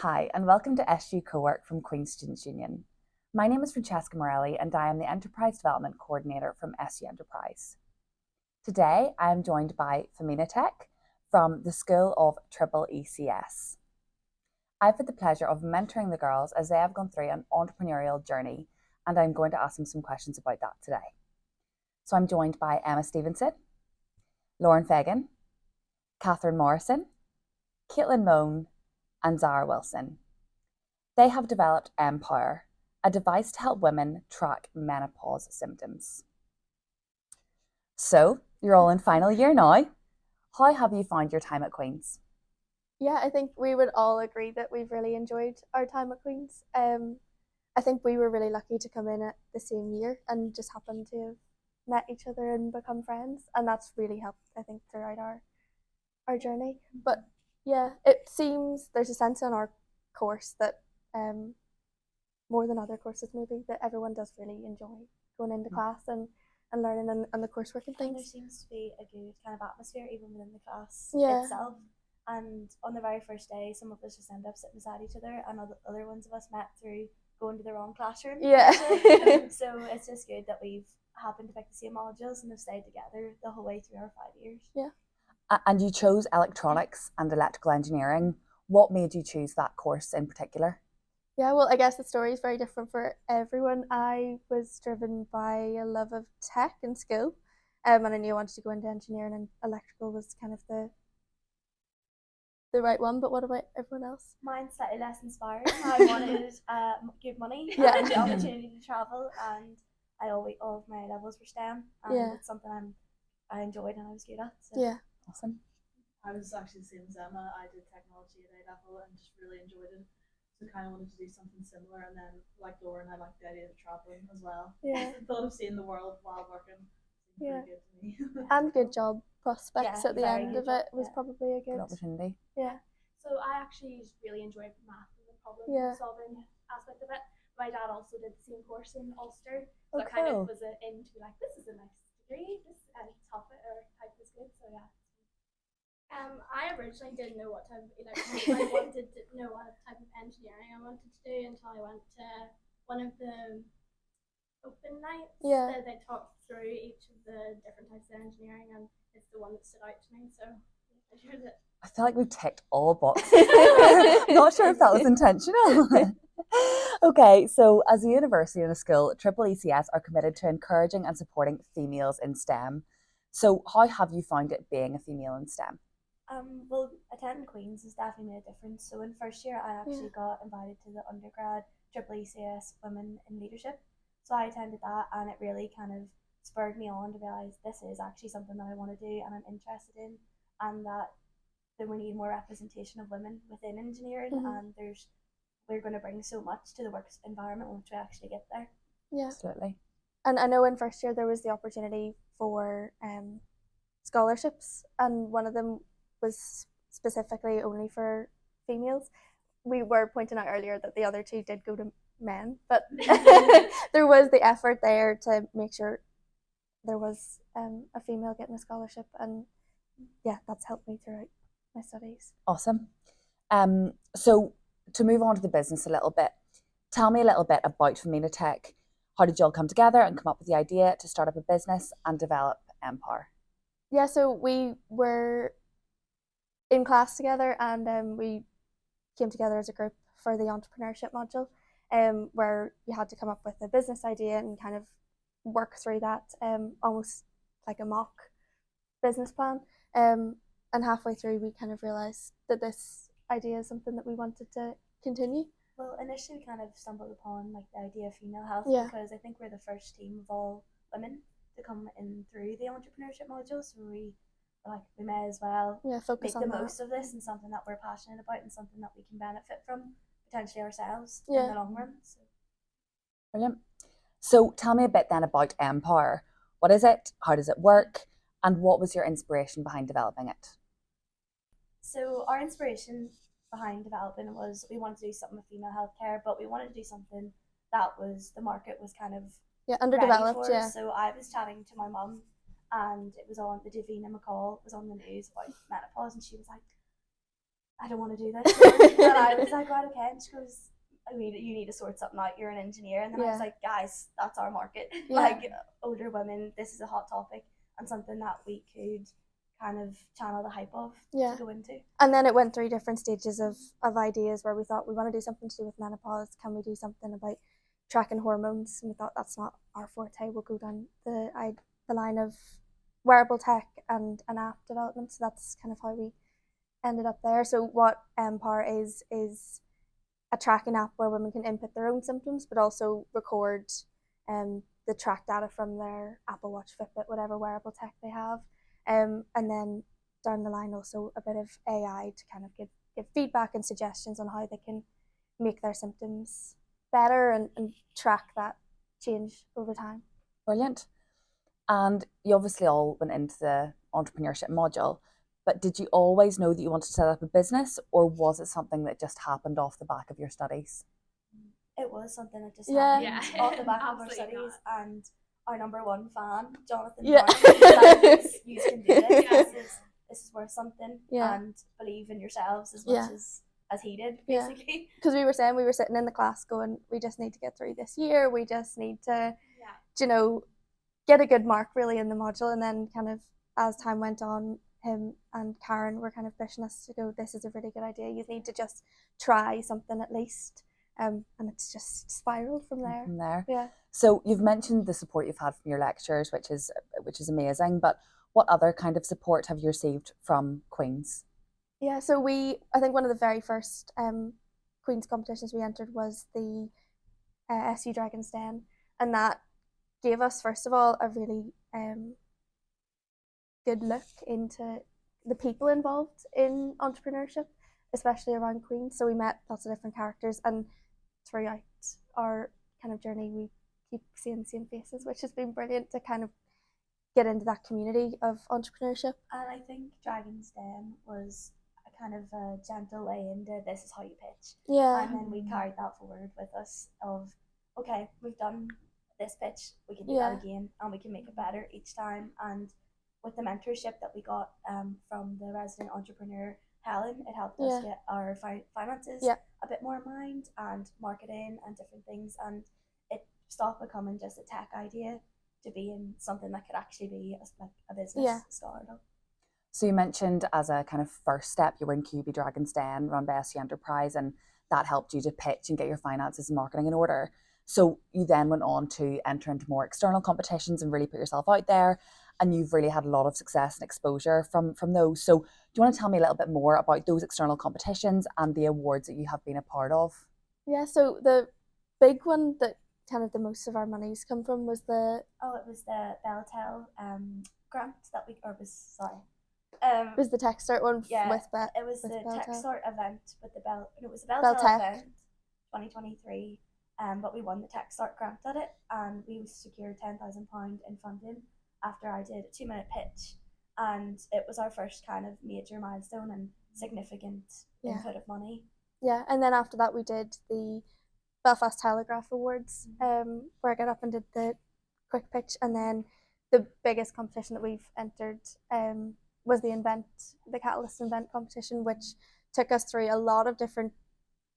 Hi, and welcome to SU Co-work from Queen's Students' Union. My name is Francesca Morelli, and I am the Enterprise Development Coordinator from SU Enterprise. Today, I am joined by Feminatech from the School of ECS. I've had the pleasure of mentoring the girls as they have gone through an entrepreneurial journey, and I'm going to ask them some questions about that today. So I'm joined by Emma Stevenson, Lauren Fagan, Catherine Morrison, Caitlin Moan, and Zara Wilson. They have developed Empower, a device to help women track menopause symptoms. So, you're all in final year now. How have you found your time at Queen's? Yeah, I think we would all agree that we've really enjoyed our time at Queen's. I think we were really lucky to come in at the same year and just happened to have met each other and become friends, and that's really helped, I think, throughout our journey. But yeah, it seems there's a sense in our course that more than other courses maybe that everyone does really enjoy going into class and learning and the coursework and And there things. seems to be a good kind of atmosphere even within the class Yeah. itself. And on the very first day, some of us just ended up sitting beside each other, and other ones of us met through going to the wrong classroom. Yeah. So it's just good that we've happened to pick the same modules and have stayed together the whole way through our 5 years. Yeah. And you chose electronics and electrical engineering. What made you choose that course in particular? Yeah, well, I guess the story is very different for everyone. I was driven by a love of tech and skill, and I knew I wanted to go into engineering, and electrical was kind of the right one. But what about everyone else? Mine's slightly less inspiring. I wanted good money Yeah. and the opportunity to travel, and all of my levels were STEM, and Yeah. it's something I enjoyed and I was good at. So. Yeah. Awesome. I was actually the same as Emma. I did technology at A level and just really enjoyed it. So kind of wanted to do something similar. And then, like Lauren, I liked the idea of traveling as well. Yeah. The thought of seeing the world while working seemed Yeah. pretty good to me. And good job prospects Yeah, at the very end good of it job, was yeah. probably a Good good. opportunity. Yeah. So I actually just really enjoyed math and the problem Yeah. solving aspect of it. My dad also did the same course in Ulster, Oh, so I kind cool. of was in to be like, this is a nice degree, this topic or type is good. So yeah. I originally didn't know what type of electronics I wanted to know what type of engineering I wanted to do until I went to one of the open nights. Yeah. They talked through each of the different types of engineering, and it's the one that stood out to me. So I chose it. I feel like we've ticked all boxes. Not sure if that was intentional. Okay, so as a university and a school, ECS are committed to encouraging and supporting females in STEM. So how have you found it being a female in STEM? Well, attending Queen's has definitely made a difference. So in first year, I actually got invited to the undergrad ECS Women in Leadership. So I attended that, and it really kind of spurred me on to realise this is actually something that I want to do and I'm interested in, and that we need more representation of women within engineering, and we're going to bring so much to the work environment once we actually get there. Yeah. Absolutely. And I know in first year there was the opportunity for scholarships, and one of them was specifically only for females. We were pointing out earlier that the other two did go to men, but there was the effort there to make sure there was a female getting a scholarship, and yeah, that's helped me throughout my studies. Awesome. So to move on to the business a little bit, tell me a little bit about Feminatech. How did you all come together and come up with the idea to start up a business and develop Empower? Yeah, so we were in class together, and we came together as a group for the entrepreneurship module, where you had to come up with a business idea and kind of work through that, almost like a mock business plan. And halfway through, we kind of realised that this idea is something that we wanted to continue. Well, initially we kind of stumbled upon like the idea of female health, Yeah. because I think we're the first team of all women to come in through the entrepreneurship module, so we may as well focus make on the that. most of this and something that we're passionate about and something that we can benefit from potentially ourselves Yeah. in the long run. So. Brilliant. So tell me a bit then about Empower. What is it? How does it work? And what was your inspiration behind developing it? So our inspiration behind developing was we wanted to do something with female healthcare, but we wanted to do something that the market was kind of underdeveloped. ready for. So I was chatting to my mum, and it was on the Davina McCall was on the news about menopause, and she was like, I don't want to do this. And I was like, right, okay. And she goes, I mean, you need to sort something out. You're an engineer. And then I was like, guys, that's our market. Like, older women, this is a hot topic and something that we could kind of channel the hype of to go into. And then it went through different stages of ideas where we thought we want to do something to do with menopause. Can we do something about tracking hormones? And we thought that's not our forte. We'll go down the line of wearable tech and an app development. So that's kind of how we ended up there. So what Empower is a tracking app where women can input their own symptoms, but also record the track data from their Apple Watch, Fitbit, whatever wearable tech they have. And then down the line also a bit of AI to kind of give feedback and suggestions on how they can make their symptoms better and track that change over time. Brilliant. And you obviously all went into the entrepreneurship module, but did you always know that you wanted to set up a business, or was it something that just happened off the back of your studies? It was something that just happened off the back of our studies, and our #1 fan, Jonathan, like, you can do this. This is worth something, and believe in yourselves as much as he did, basically. Because we were saying, we were sitting in the class going, we just need to get through this year. We just need to, you know, get a good mark really in the module. And then kind of as time went on, him and Karen were kind of pushing us to go, this is a really good idea. You need to just try something at least. And it's just spiraled from there. Yeah. So you've mentioned the support you've had from your lecturers, which is amazing. But what other kind of support have you received from Queen's? Yeah, so I think one of the very first Queen's competitions we entered was the SU Dragon's Den, and that gave us, first of all, a really good look into the people involved in entrepreneurship, especially around Queen's. So we met lots of different characters, and throughout our kind of journey, we keep seeing the same faces, which has been brilliant to kind of get into that community of entrepreneurship. And I think Dragon's Den was a kind of a gentle way into this is how you pitch. Yeah. And then we carried that forward with us of, okay, we've done this pitch, we can do that again, and we can make it better each time. And with the mentorship that we got from the resident entrepreneur Helen, it helped us get our finances a bit more in mind, and marketing and different things, and it stopped becoming just a tech idea to being something that could actually be a business startup. So you mentioned as a kind of first step you were in QB Dragon's Den run by SU Enterprise, and that helped you to pitch and get your finances and marketing in order. So you then went on to enter into more external competitions and really put yourself out there, and you've really had a lot of success and exposure from those. So do you want to tell me a little bit more about those external competitions and the awards that you have been a part of? Yeah, so the big one that kind of the most of our monies come from was the Beltel grant that we, or was, sorry. It was the TechStart one with it was the Beltel. TechStart event with it was the Beltel event 2023, but we won the TechStart grant at it, and we secured £10,000 in funding after I did a 2-minute pitch, and it was our first kind of major milestone and significant input of money. Yeah, and then after that we did the Belfast Telegraph Awards, where I got up and did the quick pitch, and then the biggest competition that we've entered was the Catalyst Invent competition, which took us through a lot of different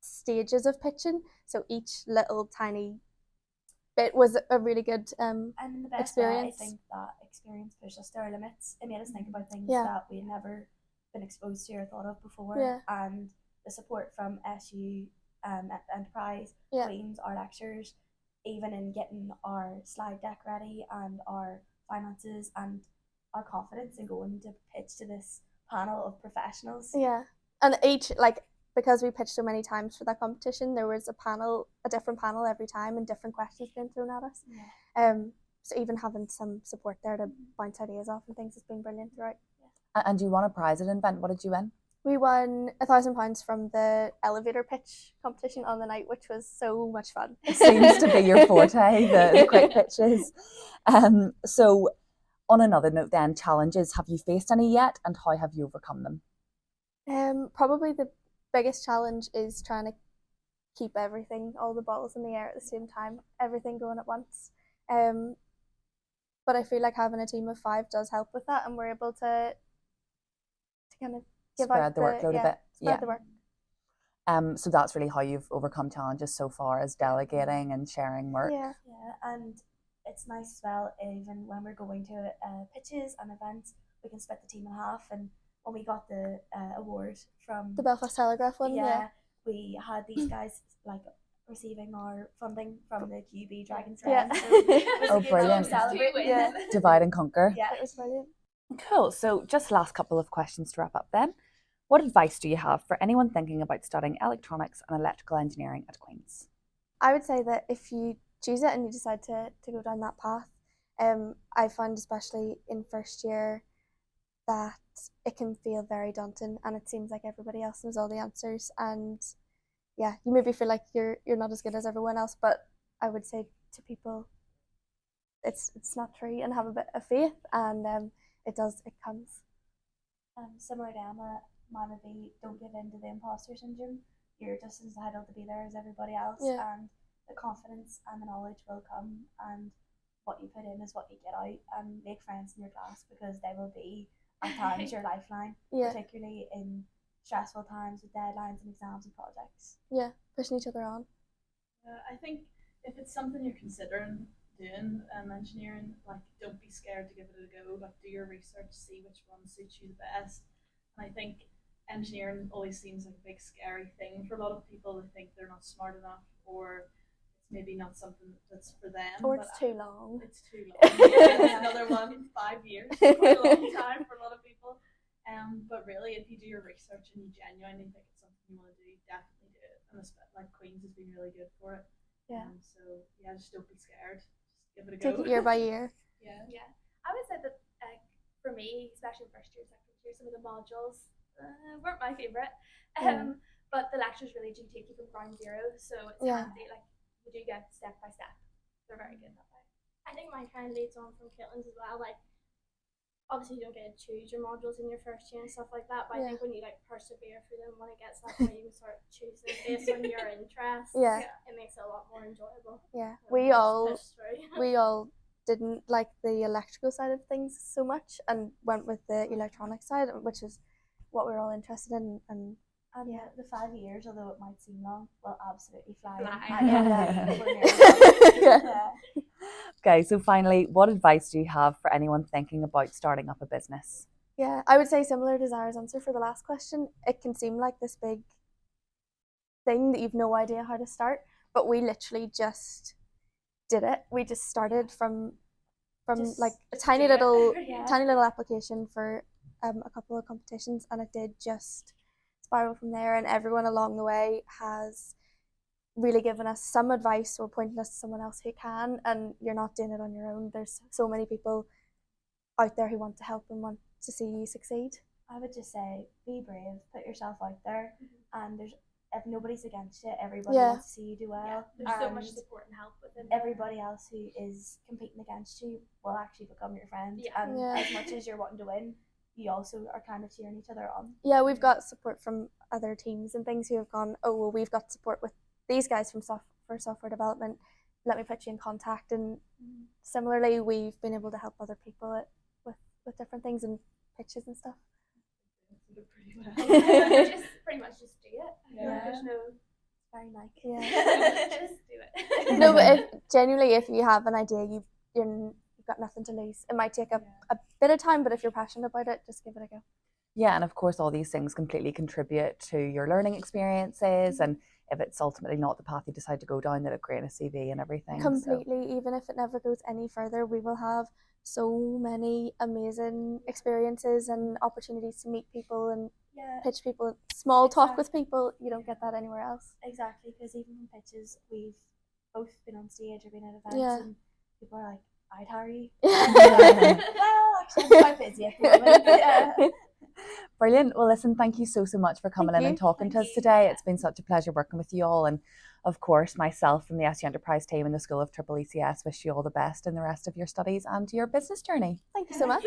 stages of pitching. So each little tiny bit was a really good and in the best experience. Way, I think that experience pushed us to our limits. It made us think about things that we had never been exposed to or thought of before. And the support from SU Enterprise, Queen's, our lecturers, even in getting our slide deck ready and our finances and our confidence in going to pitch to this panel of professionals. Yeah, and each, like, because we pitched so many times for that competition, there was a different panel every time and different questions being thrown at us. So even having some support there to bounce ideas off and things has been brilliant throughout. And you won a prize at Invent. What did you win? We won £1,000 from the elevator pitch competition on the night, which was so much fun. It seems to be your forte, the quick pitches. So on another note then, challenges, have you faced any yet, and how have you overcome them? Probably the biggest challenge is trying to keep everything, all the balls in the air at the same time, everything going at once. But I feel like having a team of 5 does help with that, and we're able to kind of give spread out the workload a bit. spread the work. So that's really how you've overcome challenges so far, is delegating and sharing work. Yeah. Yeah, and it's nice as well, even when we're going to pitches and events, we can split the team in half. And when we got the award from The Belfast Telegraph one, yeah. we had these guys like receiving our funding from the QB Dragons Yeah. Den. So it was Oh, a good brilliant. time to celebrate. Yeah. Divide and conquer. Yeah. It was brilliant. Cool. So just last couple of questions to wrap up then. What advice do you have for anyone thinking about studying electronics and electrical engineering at Queen's? I would say that if you choose it and you decide to go down that path, I found especially in first year that it can feel very daunting, and it seems like everybody else knows all the answers, and yeah, you maybe feel like you're not as good as everyone else. But I would say to people, it's not true, and have a bit of faith, and it comes. Similar to Emma, mine would be, don't give in to the imposter syndrome. You're just as entitled to be there as everybody else, and the confidence and the knowledge will come, and what you put in is what you get out. And make friends in your class, because they will be at times your lifeline, particularly in stressful times with deadlines and exams and projects. Yeah, pushing each other on. I think if it's something you're considering doing, engineering, like, don't be scared to give it a go. Like, do your research, see which one suits you the best. And I think engineering always seems like a big scary thing for a lot of people. They think they're not smart enough, or it's maybe not something that's for them. Or it's too long. It's too long. It's another one, 5 years. Quite a long time for a lot of people. But really, if you do your research and you genuinely think it's something you want to do, definitely do it. And like Queen's has been really good for it. Yeah. So yeah, just don't be scared. Just give it a go. Take it year by year. Yeah. Yeah. I would say that for me, especially first year, second year, some of the modules weren't my favourite. But the lectures really do take you from ground zero, so it's handy. Like, you do get step by step. They're very good that way. I think mine kind of leads on from Caitlin's as well. Like, obviously you don't get to choose your modules in your first year and stuff like that, but I think when you like persevere through them, when it gets to that point, you can start choosing based on your interests. It makes it a lot more enjoyable. Yeah, we all didn't like the electrical side of things so much, and went with the electronic side, which is what we're all interested in. And the 5 years, although it might seem long, will absolutely fly. Okay, so finally, what advice do you have for anyone thinking about starting up a business? Yeah, I would say similar to Zara's answer for the last question. It can seem like this big thing that you've no idea how to start, but we literally just did it. We just started from like a tiny little application for a couple of competitions, and it did just spiral from there, and everyone along the way has really given us some advice or pointed us to someone else who can, and you're not doing it on your own. There's so many people out there who want to help and want to see you succeed. I would just say, be brave, put yourself out there, and if nobody's against you, everybody wants to see you do well. There's so much support and help within everybody else who is competing against you will actually become your friend, and as much as you're wanting to win, you also are kind of cheering each other on. Yeah, we've got support from other teams and things who have gone, oh well, we've got support with these guys for software development, let me put you in contact. And similarly, we've been able to help other people with different things and pitches and stuff. Just pretty much just do it. There's no very nice. Just do it. No, but genuinely, if you have an idea, you've got nothing to lose. It might take a bit of time, but if you're passionate about it, just give it a go. Yeah, and of course all these things completely contribute to your learning experiences, and if it's ultimately not the path you decide to go down, they look great in a CV and everything. Completely, even if it never goes any further, we will have so many amazing experiences and opportunities to meet people and pitch people, small talk with people. You don't get that anywhere else. Exactly, because even from pitches, we've both been on stage or been at events, and people are like, I'd hire you. Well, actually, I'm quite busy at the moment. Brilliant. Well, listen, thank you so much for coming in and talking to us today. It's been such a pleasure working with you all. And of course, myself and the SU Enterprise team and the School of EECS wish you all the best in the rest of your studies and your business journey. Thank you so much.